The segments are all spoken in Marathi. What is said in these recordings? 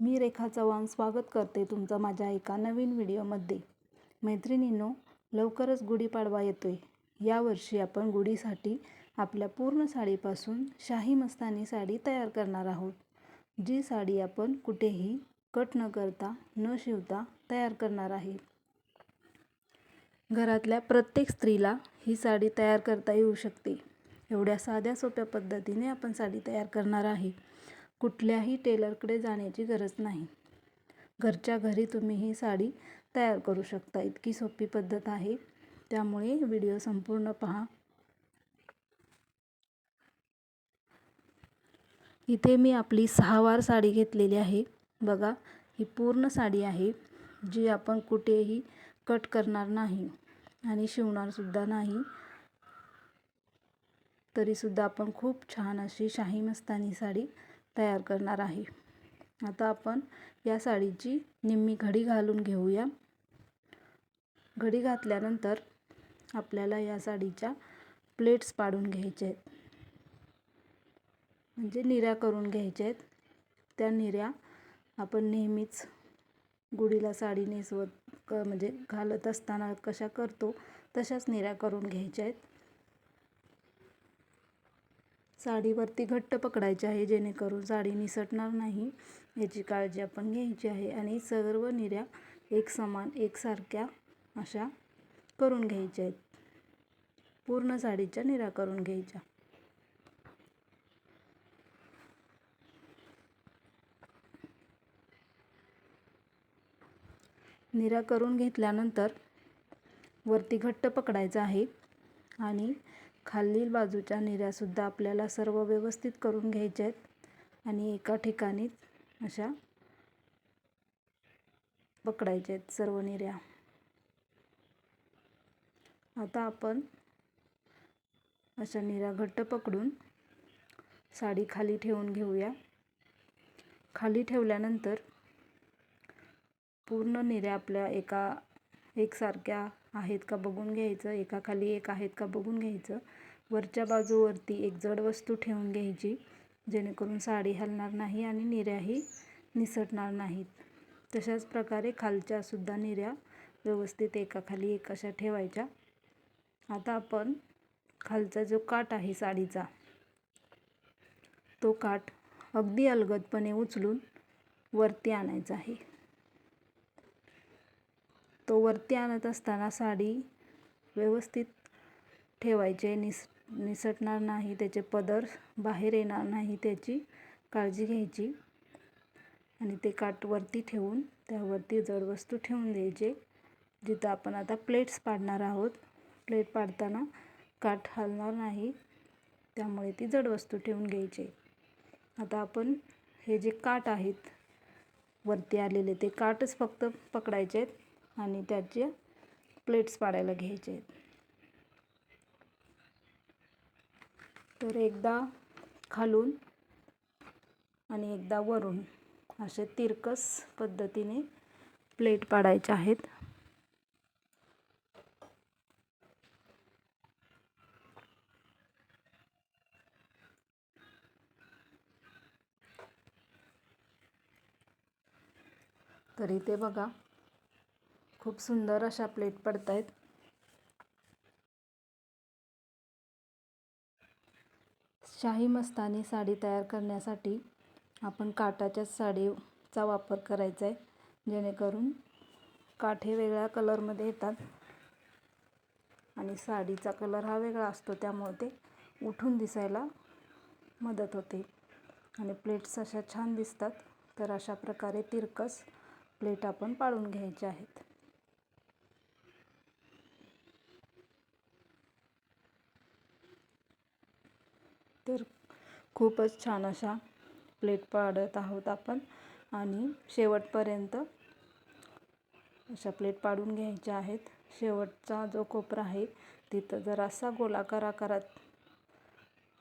मी रेखा चव्हाण स्वागत करते तुमचं माझ्या एका नवीन व्हिडिओमध्ये। मैत्रिणींनो, लवकरच गुढीपाडवा येतोय। यावर्षी आपण गुढीसाठी आपल्या पूर्ण साडीपासून शाही मस्तानी साडी तयार करणार आहोत। जी साडी आपण कुठेही कट न करता न शिवता तयार करणार आहे। घरातल्या प्रत्येक स्त्रीला ही साडी तयार करता येऊ शकते। एवढ्या साध्या सोप्या पद्धतीने आपण साडी तयार करणार आहे। कुठल्याही टेलरकडे जाण्याची गरज नाही। घरच्या घरी तुम्ही ही साडी तयार करू शकता। इतकी सोपी पद्धत आहे, त्यामुळे व्हिडिओ संपूर्ण पहा। इथे मी आपली 6 वार साडी घेतलेली आहे। बघा, ही पूर्ण साडी आहे जी आपण कुठेही कट करणार नाही आणि शिवणार सुद्धा नाही। तरी सुद्धा आपण खूप छान अशी शाही मस्तानी साडी तयार करणार आहे। आता आपण या साडीची निम्मी घडी घालून घेऊया। घडी घातल्यानंतर आपल्याला या साडीच्या प्लेट्स पाडून घ्यायच्या आहेत, म्हणजे निऱ्या करून घ्यायच्या आहेत। त्या निऱ्या आपण नेहमीच गुढीला साडी नेसवत म्हणजे घालत असताना कशा करतो तशाच निऱ्या करून घ्यायच्या आहेत। साडीवरती घट्ट पकडायचे आहे, जेणेकरून साडी निसटणार नाही याची काळजी आपण घ्यायची आहे। आणि सर्व निऱ्या एक समान एकसारख्या अशा करून घ्यायच्या आहेत। पूर्ण साडीच्या निऱ्या करून घ्यायच्या। निऱ्या करून घेतल्यानंतर वरती घट्ट पकडायचं आहे आणि खालील बाजूच्या निऱ्या सुद्धा आपल्याला सर्व व्यवस्थित करून घ्यायच्या आहेत आणि एका ठिकाणी अशा पकडायच्या आहेत सर्व निऱ्या। आता आपण अशा निऱ्या घट्ट पकडून साडी खाली ठेवून घेऊया। खाली ठेवल्यानंतर पूर्ण निऱ्या आपल्या एकसारख्या आहेत का बघून घ्यायचं, एकाखाली एक आहेत का बघून घ्यायचं। वरच्या बाजूवरती एक जड वस्तू ठेवून घ्यायची, जेणेकरून साडी हलणार नाही आणि निऱ्याही निसटणार नाहीत। तशाच प्रकारे खालच्या सुद्धा निऱ्या व्यवस्थित एकाखाली एक अशा ठेवायच्या। आता आपण खालचा जो काठ आहे साडीचा, तो काठ अगदी अलगदपणे उचलून वरती आणायचा आहे। तो वरती आणत असताना साडी व्यवस्थित ठेवायचे, निसटणार नाही, त्याचे पदर बाहेर येणार नाही त्याची काळजी घ्यायची। आणि ते काठ वरती ठेवून त्यावरती जड वस्तू ठेवून द्यायचे, जिथं आपण आता प्लेट्स पाडणार आहोत। प्लेट पाडताना काठ हलणार नाही, त्यामुळे ती जड वस्तू ठेवून घ्यायची। आता आपण हे जे काठ आहेत वरती आलेले, ते काठच फक्त पकडायचे आहेत आणि त्याचे प्लेट्स पाडायला घ्यायचे आहेत। तर एकदा खालून आणि एकदा वरून असे तिरकस पद्धतीने प्लेट पाडायचे आहेत। तर इथे बघा, खूप सुंदर अशा प्लेट पडतायत। शाही मस्तानी साडी तयार करण्यासाठी आपण काठाच्या साडीचा वापर करायचा आहे, जेणेकरून काठ हे वेगळ्या कलरमध्ये येतात आणि साडीचा कलर हा वेगळा असतो, त्यामुळे ते उठून दिसायला मदत होते आणि प्लेट्स अशा छान दिसतात। तर अशा प्रकारे तिरकस प्लेट आपण पाडून घ्यायच्या आहेत। तर खूपच छान अशा प्लेट पाडत आहोत आपण आणि शेवटपर्यंत अशा प्लेट पाडून घ्यायच्या आहेत। शेवटचा जो कोपरा आहे तिथं जरासा गोलाकार आकारात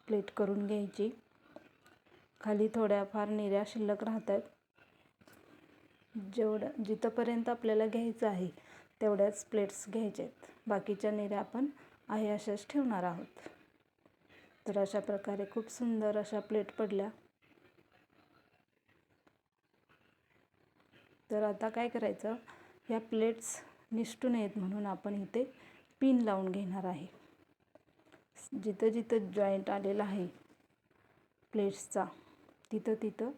प्लेट करून घ्यायची। खाली थोड्याफार निऱ्या शिल्लक राहतात, जिथपर्यंत आपल्याला घ्यायचं आहे तेवढ्याच प्लेट्स घ्यायच्या आहेत। बाकीच्या निऱ्या आपण आहे अशाच ठेवणार आहोत। तर अशा प्रकारे खूप सुंदर अशा प्लेट पडल्या। तर आता काय करायचं, ह्या प्लेट्स निसटू नयेत म्हणून आपण इथे पिन लावून घेणार आहे. जिथं जिथं जॉईंट आलेला आहे प्लेट्सचा तिथं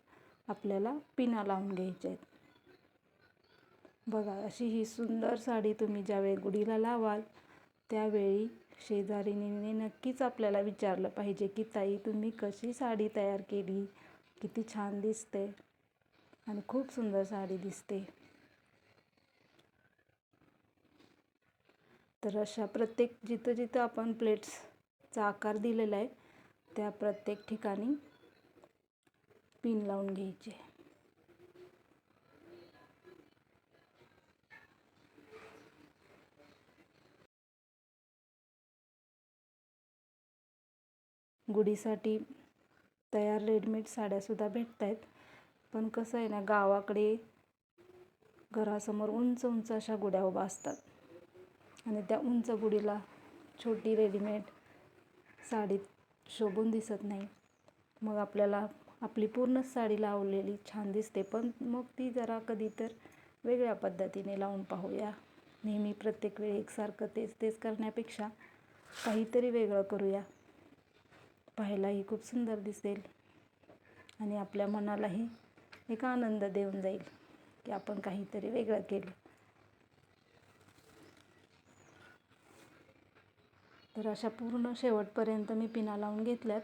आपल्याला पिना लावून घ्यायच्या आहेत. बघा, अशी ही सुंदर साडी तुम्ही ज्यावेळी गुढीला लावाल त्यावेळी शेजारीणीने नक्कीच आपल्याला विचारलं पाहिजे की ताई तुम्ही कशी साडी तयार केली, किती छान दिसते आणि खूप सुंदर साडी दिसते. तर अशा प्रत्येक जिथं जिथं आपण प्लेट्सचा आकार दिलेला आहे त्या प्रत्येक ठिकाणी पिन लावून घ्यायचे. गुढीसाठी तयार रेडीमेड साड्यासुद्धा भेटत आहेत, पण कसं आहे ना, गावाकडे घरासमोर उंच उंच अशा गुढ्या उभा असतात आणि त्या उंच गुढीला छोटी रेडीमेड साडी शोभून दिसत नाही. मग आपल्याला आपली पूर्णच साडी लावलेली छान दिसते, पण मग ती जरा कधी तर वेगळ्या पद्धतीने लावून पाहूया. नेहमी प्रत्येक वेळी एकसारखं तेच तेच करण्यापेक्षा काहीतरी वेगळं करूया. पाहायलाही खूप सुंदर दिसेल आणि आपल्या मनालाही एक आनंद देऊन जाईल की आपण काहीतरी वेगळं केलं. तर अशा पूर्ण शेवटपर्यंत मी पिना लावून घेतल्यात.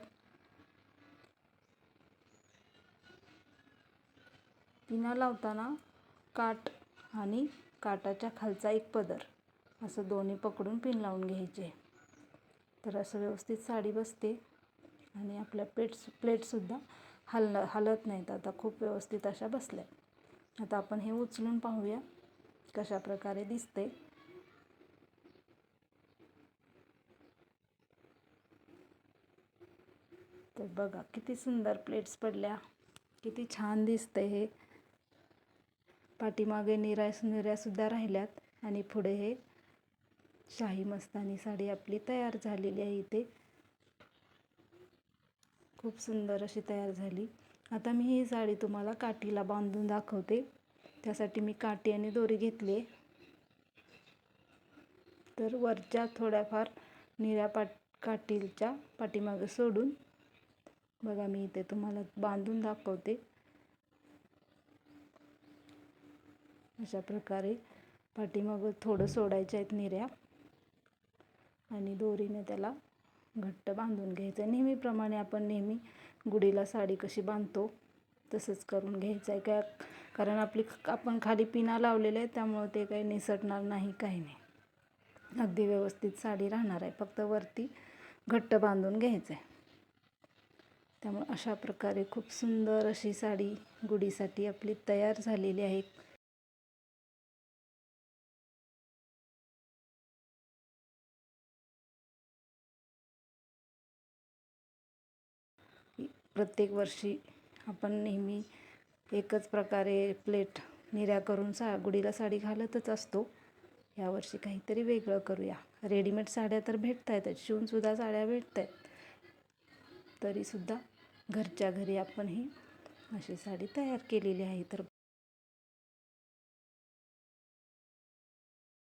पिना लावताना काठ आणि काठाच्या खालचा एक पदर असं दोन्ही पकडून पिन लावून घ्यायचे. तर असं व्यवस्थित साडी बसते आणि आपल्या प्लेट्ससुद्धा हलत नाहीत. आता खूप व्यवस्थित अशा बसल्या. आता आपण हे उचलून पाहूया कशा प्रकारे दिसते. तर बघा किती सुंदर प्लेट्स पडल्या, किती छान दिसतंय हे. पाठीमागे निऱ्यासुद्धा राहिल्यात आणि पुढे हे शाही मस्तानी साडी आपली तयार झालेली आहे. इथे खूप सुंदर अशी तयार झाली. आता मी ही साडी तुम्हाला काठीला बांधून दाखवते. त्यासाठी मी काठी आणि दोरी घेतली. तर वरच्या थोड्याफार निऱ्या काठीच्या पाठीमागे सोडून बघा मी इथे तुम्हाला बांधून दाखवते. अशा प्रकारे पाठीमागं थोडं सोडायच्या आहेत निऱ्या आणि दोरीने त्याला घट्ट बांधून घ्यायचं. नेहमीप्रमाणे आपण नेहमी गुढीला साडी कशी बांधतो तसंच करून घ्यायचं आहे. कारण आपण खाली पिना लावलेल्या आहे त्यामुळं ते काही निसटणार नाही, काही नाही. अगदी व्यवस्थित साडी राहणार आहे. फक्त वरती घट्ट बांधून घ्यायचं आहे. त्यामुळे अशा प्रकारे खूप सुंदर अशी साडी गुढीसाठी आपली तयार झालेली आहे. प्रत्येक वर्षी आपण नेहमी एकच प्रकारे प्लेट निऱ्या करून गुढीला साडी घालतच असतो. यावर्षी काहीतरी वेगळं करूया. रेडीमेड साड्या तर भेटत आहेत, शिवूनसुद्धा साड्या भेटत आहेत, तरीसुद्धा घरच्या घरी आपण ही अशी साडी तयार केलेली आहे. तर